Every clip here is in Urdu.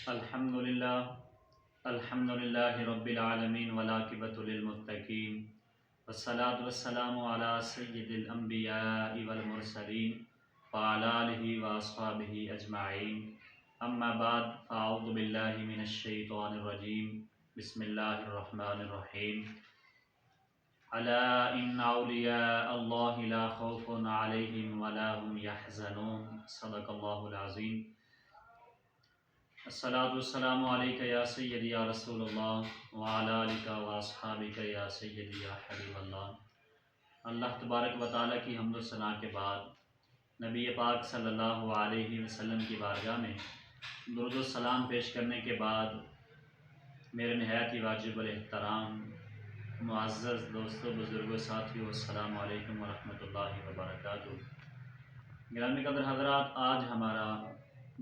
الحمد للہ رب العالمین والعاقبۃ للمتقین والصلاة والسلام علی سید الانبیاء والمرسلین وعلی آلہ واصحابہ اجمعین اما بعد فاعوذ باللہ من الشیطان الرجیم بسم اللہ الرحمن الرحیم الا ان اولیاء اللہ لا خوف علیہم ولا هم یحزنون صدق اللہ العظیم۔ الصلاۃ والسلام علیک یا سیدی یا رسول اللہ وعلی آلک واصحابک یا سیدی یا حبیب اللہ۔ اللہ تبارک و تعالیٰ کی حمد و ثنا کے بعد نبی پاک صلی اللہ علیہ وسلم کی بارگاہ میں درود و سلام پیش کرنے کے بعد میرے نہایت ہی واجب الاحترام معزز دوستوں بزرگوں ساتھیوں السلام علیکم ورحمۃ اللہ وبرکاتہ۔ گرامی قدر حضرات، آج ہمارا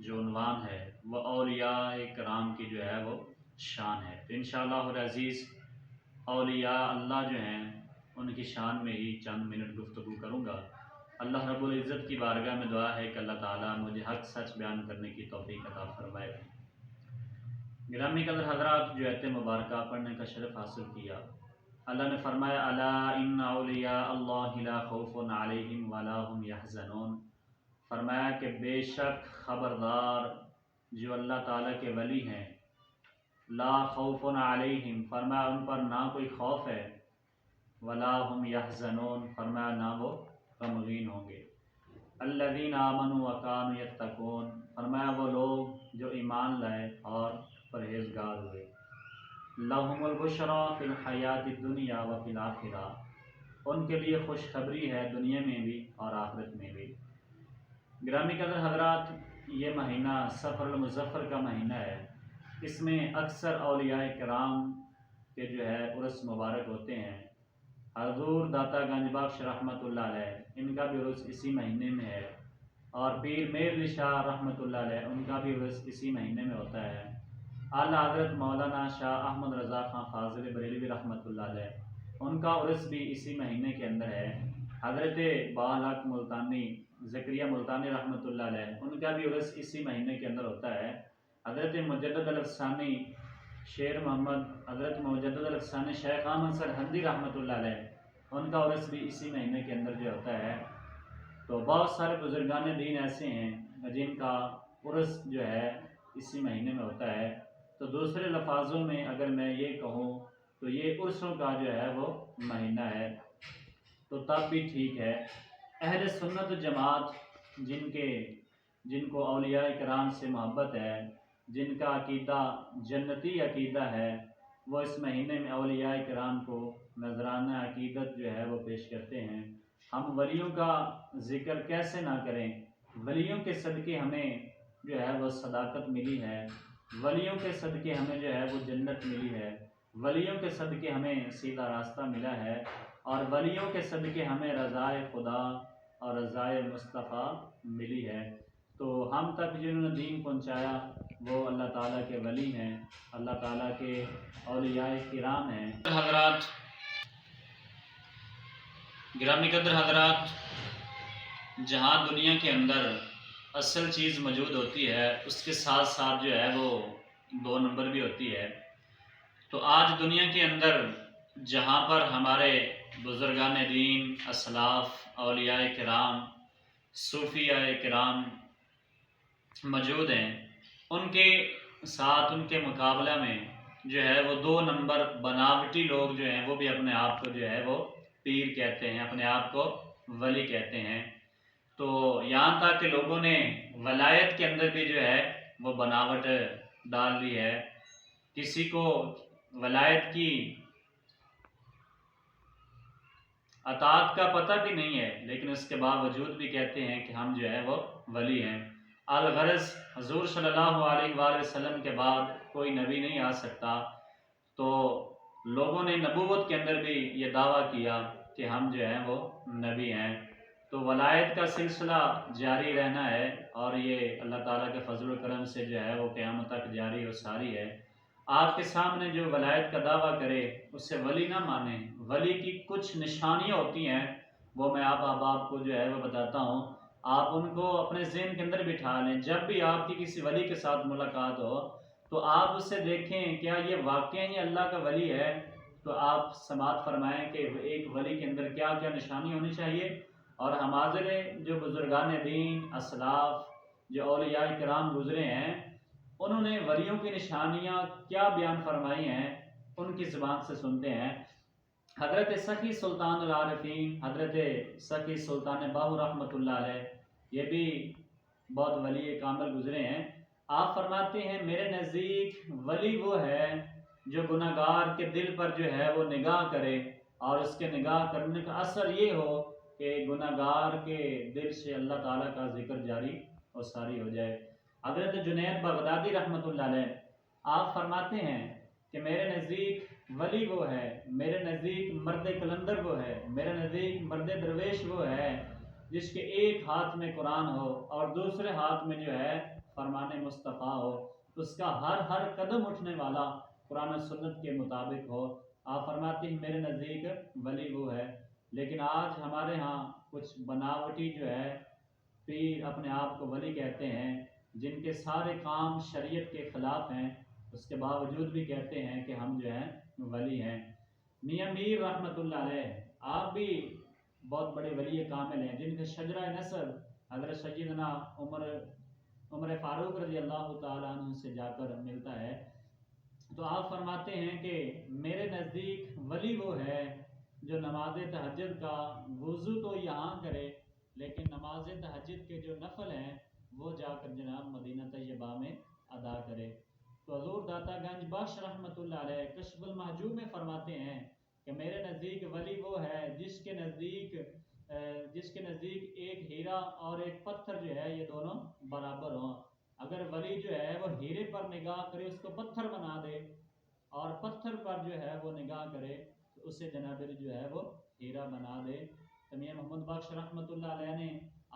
جو عنوان ہے وہ اولیاء کرام کی جو ہے وہ شان ہے۔ تو انشاءاللہ العزیز اولیاء اللہ جو ہیں ان کی شان میں ہی چند منٹ گفتگو کروں گا۔ اللہ رب العزت کی بارگاہ میں دعا ہے کہ اللہ تعالیٰ مجھے حق سچ بیان کرنے کی توفیق عطا فرمائے۔ گرامی قدر حضرات، جو آیت مبارکہ پڑھنے کا شرف حاصل کیا، اللہ نے فرمایا الا ان اولیاء اللہ لا خوف علیہم ولا هم یحزنون، فرمایا کہ بے شک خبردار جو اللہ تعالیٰ کے ولی ہیں، لا خوف علیہم، فرمایا ان پر نہ کوئی خوف ہے، ولا هم یحزنون، فرمایا نہ وہ غمگین ہوں گے۔ الذین آمنوا وکانوا یتقون، فرمایا وہ لوگ جو ایمان لائے اور پرہیزگار ہوئے۔ لہم البشری فی الحیات الدنیا وفی الآخرہ، ان کے لیے خوشخبری ہے دنیا میں بھی اور آخرت میں بھی۔ گرامی قدر حضرات، یہ مہینہ سفر المظفر کا مہینہ ہے۔ اس میں اکثر اولیاء کرام کے جو ہے عرس مبارک ہوتے ہیں۔ حضور داتا گنج بخش رحمۃ اللہ علیہ، ان کا بھی عرس اسی مہینے میں ہے، اور پیر میر علی شاہ رحمۃ اللہ علیہ، ان کا بھی عرس اسی مہینے میں ہوتا ہے۔ اعلیٰ حضرت مولانا شاہ احمد رضا خان فاضل بریلوی رحمۃ اللہ علیہ، ان کا عرس بھی اسی مہینے کے اندر ہے۔ حضرت بالحق ملتانی زکریا ملتانی رحمۃ اللہ علیہ، ان کا بھی عرس اسی مہینے کے اندر ہوتا ہے۔ حضرت مجدد الافسانی شیر محمد، حضرت مجدد الافسانی شیخ احمد سرہندی رحمۃ اللہ علیہ، ان کا عرس بھی اسی مہینے کے اندر جو ہوتا ہے۔ تو بہت سارے بزرگان دین ایسے ہیں جن کا عرس جو ہے اسی مہینے میں ہوتا ہے۔ تو دوسرے لفاظوں میں اگر میں یہ کہوں تو یہ عرسوں کا جو ہے وہ مہینہ ہے، تو تب بھی ٹھیک ہے۔ اہل سنت و جماعت جن کو اولیاء کرام سے محبت ہے، جن کا عقیدہ جنتی عقیدہ ہے، وہ اس مہینے میں اولیاء کرام کو نذرانہ عقیدت جو ہے وہ پیش کرتے ہیں۔ ہم ولیوں کا ذکر کیسے نہ کریں؟ ولیوں کے صدقے ہمیں جو ہے وہ صداقت ملی ہے، ولیوں کے صدقے ہمیں جو ہے وہ جنت ملی ہے، ولیوں کے صدقے ہمیں سیدھا راستہ ملا ہے، اور ولیوں کے صدقے ہمیں رضائے خدا اور رضائے مصطفیٰ ملی ہے۔ تو ہم تک جنہوں نے دین پہنچایا وہ اللہ تعالیٰ کے ولی ہیں، اللہ تعالیٰ کے اولیاء کرام ہیں۔ حضرات، گرامی قدر حضرات، جہاں دنیا کے اندر اصل چیز موجود ہوتی ہے، اس کے ساتھ ساتھ جو ہے وہ دو نمبر بھی ہوتی ہے۔ تو آج دنیا کے اندر جہاں پر ہمارے بزرگان دین، اسلاف، اولیاء کرام، صوفیاء کرام موجود ہیں، ان کے ساتھ ان کے مقابلہ میں جو ہے وہ دو نمبر بناوٹی لوگ جو ہیں وہ بھی اپنے آپ کو جو ہے وہ پیر کہتے ہیں، اپنے آپ کو ولی کہتے ہیں۔ تو یہاں تک کہ لوگوں نے ولایت کے اندر بھی جو ہے وہ بناوٹ ڈال دی ہے۔ کسی کو ولایت کی اطاعت کا پتہ بھی نہیں ہے، لیکن اس کے باوجود بھی کہتے ہیں کہ ہم جو ہے وہ ولی ہیں۔ الغرض حضور صلی اللہ علیہ وآلہ وسلم کے بعد کوئی نبی نہیں آ سکتا، تو لوگوں نے نبوت کے اندر بھی یہ دعویٰ کیا کہ ہم جو ہیں وہ نبی ہیں۔ تو ولایت کا سلسلہ جاری رہنا ہے، اور یہ اللہ تعالیٰ کے فضل و کرم سے جو ہے وہ قیامت تک جاری و ساری ہے۔ آپ کے سامنے جو ولایت کا دعویٰ کرے اسے ولی نہ مانیں۔ ولی کی کچھ نشانیاں ہوتی ہیں، وہ میں آپ کو جو ہے وہ بتاتا ہوں، آپ ان کو اپنے ذہن کے اندر بٹھا لیں۔ جب بھی آپ کی کسی ولی کے ساتھ ملاقات ہو تو آپ اسے دیکھیں کیا یہ واقعی ہی اللہ کا ولی ہے، تو آپ سماعت فرمائیں کہ ایک ولی کے اندر کیا کیا نشانی ہونی چاہیے۔ اور ہمارے جو بزرگان دین، اسلاف، جو اولیاء کرام گزرے ہیں، انہوں نے ولیوں کی نشانیاں کیا بیان فرمائی ہیں، ان کی زبان سے سنتے ہیں۔ حضرت سخی سلطان العارفین، حضرت سخی سلطان باہو رحمۃ اللہ علیہ، یہ بھی بہت ولی کامل گزرے ہیں۔ آپ فرماتے ہیں میرے نزدیک ولی وہ ہے جو گناہ گار کے دل پر جو ہے وہ نگاہ کرے، اور اس کے نگاہ کرنے کا اثر یہ ہو کہ گناہ گار کے دل سے اللہ تعالیٰ کا ذکر جاری اور ساری ہو جائے۔ حضرت جنید بغدادی رحمۃ اللہ علیہ، آپ فرماتے ہیں کہ میرے نزدیک ولی وہ ہے، میرے نزدیک مرد کلندر وہ ہے، میرے نزدیک مرد درویش وہ ہے جس کے ایک ہاتھ میں قرآن ہو اور دوسرے ہاتھ میں جو ہے فرمان مصطفیٰ ہو، اس کا ہر قدم اٹھنے والا قرآن و سنت کے مطابق ہو۔ آپ فرماتے ہیں میرے نزدیک ولی وہ ہے۔ لیکن آج ہمارے ہاں کچھ بناوٹی جو ہے پیر اپنے آپ کو ولی کہتے ہیں، جن کے سارے کام شریعت کے خلاف ہیں، اس کے باوجود بھی کہتے ہیں کہ ہم جو ہیں ولی ہیں۔ میاں میر رحمۃ اللہ علیہ، آپ بھی بہت بڑے ولی کامل ہیں، جن کا شجرہ نسب حضرت سیدنا عمر فاروق رضی اللہ تعالیٰ عنہ سے جا کر ملتا ہے۔ تو آپ فرماتے ہیں کہ میرے نزدیک ولی وہ ہے جو نماز تہجد کا وضو تو یہاں کرے، لیکن نماز تہجد کے جو نفل ہیں وہ جا کر جناب مدینہ طیبہ میں ادا کرے۔ تو حضور داتا گنج بخش رحمۃ اللہ علیہ کشف المحجوب میں فرماتے ہیں کہ میرے نزدیک ولی وہ ہے جس کے نزدیک ایک ہیرا اور ایک پتھر جو ہے یہ دونوں برابر ہوں۔ اگر ولی جو ہے وہ ہیرے پر نگاہ کرے اس کو پتھر بنا دے، اور پتھر پر جو ہے وہ نگاہ کرے تو اسے جناب جو ہے وہ ہیرا بنا دے۔ تو میاں محمد بخش رحمۃ اللہ علیہ نے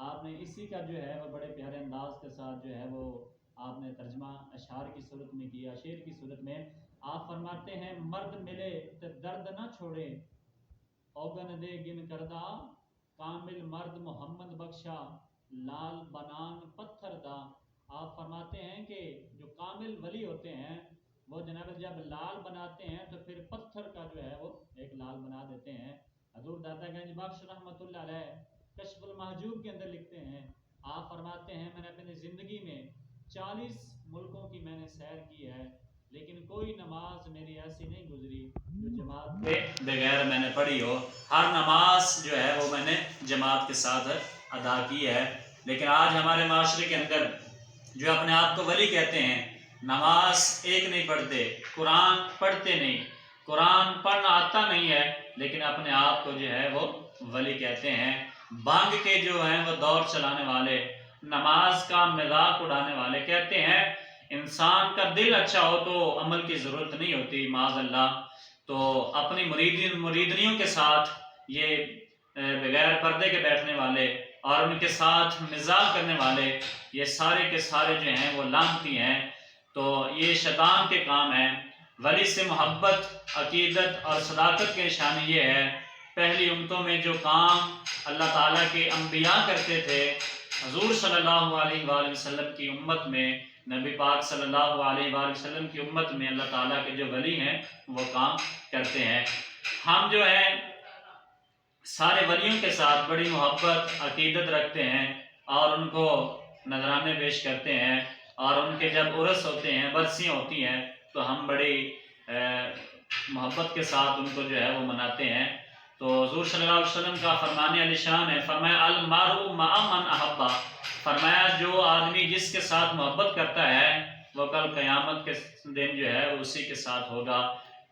آپ نے اسی کا جو ہے وہ بڑے پیارے انداز کے ساتھ جو ہے وہ آپ نے ترجمہ اشعار کی صورت میں کیا، شعر کی صورت میں۔ آپ فرماتے ہیں مرد ملے تو درد نہ چھوڑے، اوگن دے گن کردہ، کامل مرد محمد بخشا، لال بنان پتھر دا۔ آپ فرماتے ہیں کہ جو کامل ولی ہوتے ہیں وہ جناب جب لال بناتے ہیں تو پھر پتھر کا جو ہے وہ ایک لال بنا دیتے ہیں۔ حضور داتا گنج بخش رحمۃ اللہ علیہ کشف المحجوب کے اندر لکھتے ہیں، آپ فرماتے ہیں میں نے اپنی زندگی میں 40 ملکوں کی میں نے سیر کی ہے، لیکن کوئی نماز میری ایسی نہیں گزری جو جماعت کے بغیر میں نے پڑھی ہو۔ ہر نماز جو ہے وہ میں نے جماعت کے ساتھ ادا کی ہے۔ لیکن آج ہمارے معاشرے کے اندر جو اپنے آپ کو ولی کہتے ہیں، نماز ایک نہیں پڑھتے، قرآن پڑھتے نہیں، قرآن پڑھنا آتا نہیں ہے، لیکن اپنے آپ کو جو ہے وہ ولی کہتے ہیں۔ بانگ کے جو ہیں وہ دور چلانے والے، نماز کا مذاق اڑانے والے کہتے ہیں انسان کا دل اچھا ہو تو عمل کی ضرورت نہیں ہوتی، معاذ اللہ۔ تو اپنی مریدنیوں کے ساتھ یہ بغیر پردے کے بیٹھنے والے اور ان کے ساتھ مزاح کرنے والے، یہ سارے کے سارے جو ہیں وہ لعنتی ہیں۔ تو یہ شیطان کے کام ہیں۔ ولی سے محبت، عقیدت اور صداقت کی نشانی یہ ہے، پہلی امتوں میں جو کام اللہ تعالیٰ کے انبیاء کرتے تھے، حضور صلی اللہ علیہ وآلہ وسلم کی امت میں، نبی پاک صلی اللہ علیہ وآلہ وسلم کی امت میں اللہ تعالیٰ کے جو ولی ہیں وہ کام کرتے ہیں۔ ہم جو ہیں سارے ولیوں کے ساتھ بڑی محبت، عقیدت رکھتے ہیں اور ان کو نذرانے پیش کرتے ہیں، اور ان کے جب عرس ہوتے ہیں، برسیاں ہوتی ہیں تو ہم بڑی محبت کے ساتھ ان کو جو ہے وہ مناتے ہیں۔ تو حضور صلی اللہ علیہ وسلم کا فرمان علی شان ہے، فرمایا المرء مع من احب، فرمایا جو آدمی جس کے ساتھ محبت کرتا ہے وہ کل قیامت کے دن جو ہے اسی کے ساتھ ہوگا۔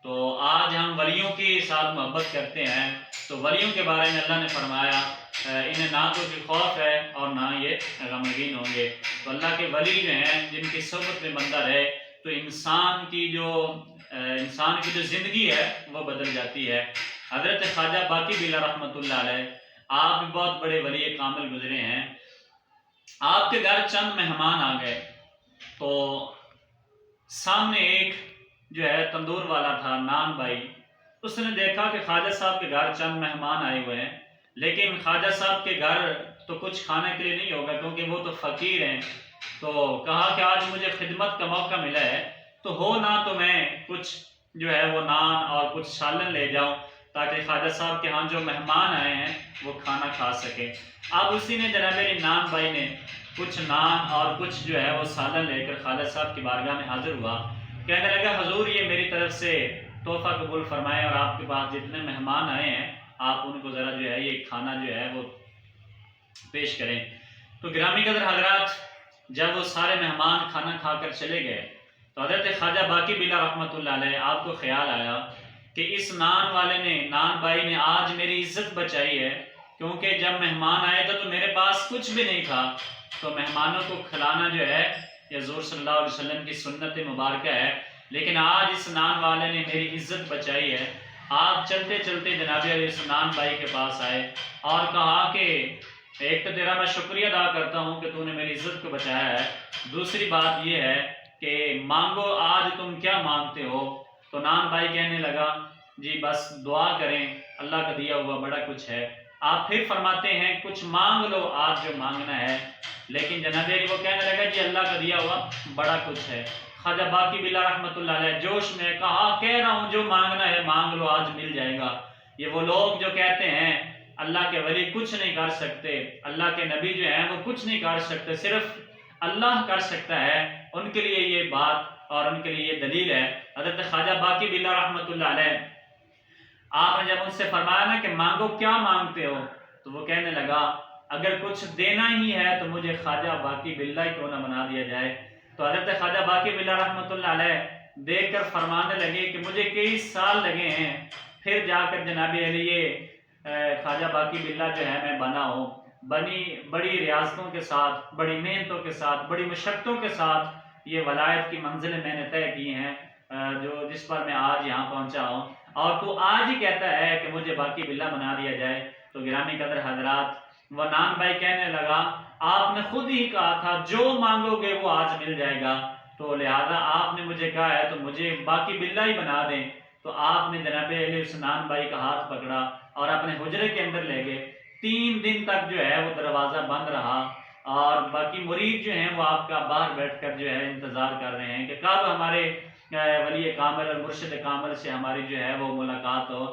تو آج ہم ولیوں کے ساتھ محبت کرتے ہیں، تو ولیوں کے بارے میں اللہ نے فرمایا انہیں نہ تو خوف ہے اور نہ یہ غمگین ہوں گے۔ تو اللہ کے ولی جو ہیں جن کی صحبت میں بندہ رہے تو انسان کی جو زندگی ہے وہ بدل جاتی ہے۔ حضرت خواجہ باقی بلا رحمۃ اللہ علیہ، آپ بھی بہت بڑے ولی کامل گزرے ہیں۔ آپ کے گھر چند مہمان آ گئے تو سامنے ایک جو ہے تندور والا تھا، نان بھائی، اس نے دیکھا کہ خواجہ صاحب کے گھر چند مہمان آئے ہوئے ہیں، لیکن خواجہ صاحب کے گھر تو کچھ کھانے کے لیے نہیں ہوگا کیونکہ وہ تو فقیر ہیں۔ تو کہا کہ آج مجھے خدمت کا موقع ملا ہے، تو ہو نہ تو میں کچھ جو ہے وہ نان اور کچھ سالن لے جاؤں تاکہ خواجہ صاحب کے ہاں جو مہمان آئے ہیں وہ کھانا کھا سکیں۔ اب اسی نے جناب علی نان بھائی نے کچھ نان اور کچھ جو ہے وہ سالن لے کر خالد صاحب کی بارگاہ میں حاضر ہوا، کہنے لگا حضور یہ میری طرف سے تحفہ قبول فرمائیں اور آپ کے پاس جتنے مہمان آئے ہیں آپ ان کو ذرا جو ہے یہ کھانا جو ہے وہ پیش کریں۔ تو گرامی قدر حضرات، جب وہ سارے مہمان کھانا کھا کر چلے گئے تو حضرت خواجہ باقی بلا رحمۃ اللہ علیہ آپ کو خیال آیا کہ اس نان والے نے، نان بھائی نے آج میری عزت بچائی ہے، کیونکہ جب مہمان آئے تھے تو میرے پاس کچھ بھی نہیں تھا، تو مہمانوں کو کھلانا جو ہے یہ حضور صلی اللہ علیہ وسلم کی سنت مبارکہ ہے، لیکن آج اس نان والے نے میری عزت بچائی ہے۔ آپ چلتے چلتے جناب علی اس نان بھائی کے پاس آئے اور کہا کہ ایک تو تیرا میں شکریہ ادا کرتا ہوں کہ تو نے میری عزت کو بچایا ہے، دوسری بات یہ ہے کہ مانگو آج تم کیا مانگتے ہو؟ تو نان بھائی کہنے لگا جی بس دعا کریں، اللہ کا دیا ہوا بڑا کچھ ہے۔ آپ پھر فرماتے ہیں کچھ مانگ لو آج جو مانگنا ہے، لیکن جناب علی وہ کہنے لگا جی اللہ کا دیا ہوا بڑا کچھ ہے۔ خواجہ باقی بلا رحمۃ اللہ علیہ جوش میں کہا کہہ رہا ہوں جو مانگنا ہے مانگ لو آج مل جائے گا۔ یہ وہ لوگ جو کہتے ہیں اللہ کے ولی کچھ نہیں کر سکتے، اللہ کے نبی جو ہیں وہ کچھ نہیں کر سکتے، صرف اللہ کر سکتا ہے، ان کے لیے یہ بات اور ان کے لیے یہ دلیل ہے۔ حضرت خواجہ باقی بلا رحمۃ اللہ علیہ آپ نے جب ان سے فرمایا نا کہ مانگو کیا مانگتے ہو، تو وہ کہنے لگا اگر کچھ دینا ہی ہے تو مجھے خواجہ باقی بلا ہی کیوں نہ بنا دیا جائے۔ تو حضرت خواجہ باقی بلا رحمۃ اللہ علیہ دیکھ کر فرمانے لگے کہ مجھے کئی سال لگے ہیں پھر جا کر جناب علی خواجہ باقی بلا جو ہے میں بنا ہوں، بڑی ریاستوں کے ساتھ، بڑی محنتوں کے ساتھ، بڑی مشقتوں کے ساتھ یہ ولایت کی منزلیں میں نے طے کی ہیں جو جس پر میں آج یہاں پہنچا ہوں، اور تو آج ہی کہتا ہے کہ مجھے باقی بلا بنا دیا جائے۔ تو گرامی قدر حضرات، وہ نان بھائی کہنے لگا آپ نے خود ہی کہا تھا جو مانگو گے وہ آج مل جائے گا، تو لہذا آپ نے مجھے کہا ہے تو مجھے باقی بلا ہی بنا دیں۔ تو آپ نے جناب علی اس نان بھائی کا ہاتھ پکڑا اور اپنے حجرے کے اندر لے گئے۔ 3 دن تک جو ہے وہ دروازہ بند رہا اور باقی مرید جو ہیں وہ آپ کا باہر بیٹھ کر جو ہے انتظار کر رہے ہیں کہ کب ہمارے ولی کامل اور مرشد کامل سے ہماری جو ہے وہ ملاقات ہو۔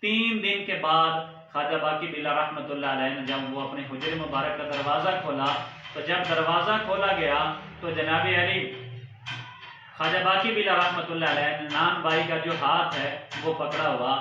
3 دن کے بعد خواجہ باقی بلا رحمۃ اللہ علیہ نے جب وہ اپنے حجر مبارک کا دروازہ کھولا، تو جب دروازہ کھولا گیا تو جناب علی خواجہ باقی بلا رحمۃ اللہ علیہ نے نان بھائی کا جو ہاتھ ہے وہ پکڑا ہوا۔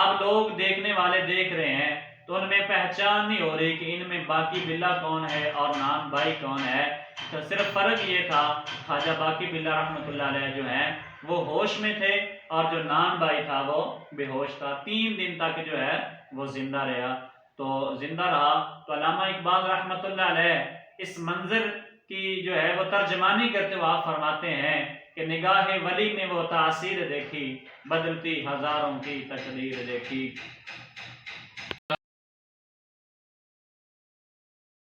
اب لوگ دیکھنے والے دیکھ رہے ہیں تو ان میں پہچان نہیں ہو رہی کہ ان میں باقی بلا کون ہے اور نان بھائی کون ہے، تو صرف فرق یہ تھا خواجہ باقی بلا رحمۃ اللہ علیہ جو ہیں وہ ہوش میں تھے اور جو نان بھائی تھا وہ بے ہوش تھا۔ 3 دن تک جو ہے وہ زندہ رہا، تو زندہ رہا تو علامہ اقبال رحمۃ اللہ علیہ اس منظر کی جو ہے وہ ترجمانی کرتے ہوئے آپ فرماتے ہیں کہ نگاہ ولی میں وہ تاثیر دیکھی، بدلتی ہزاروں کی تقدیر دیکھی۔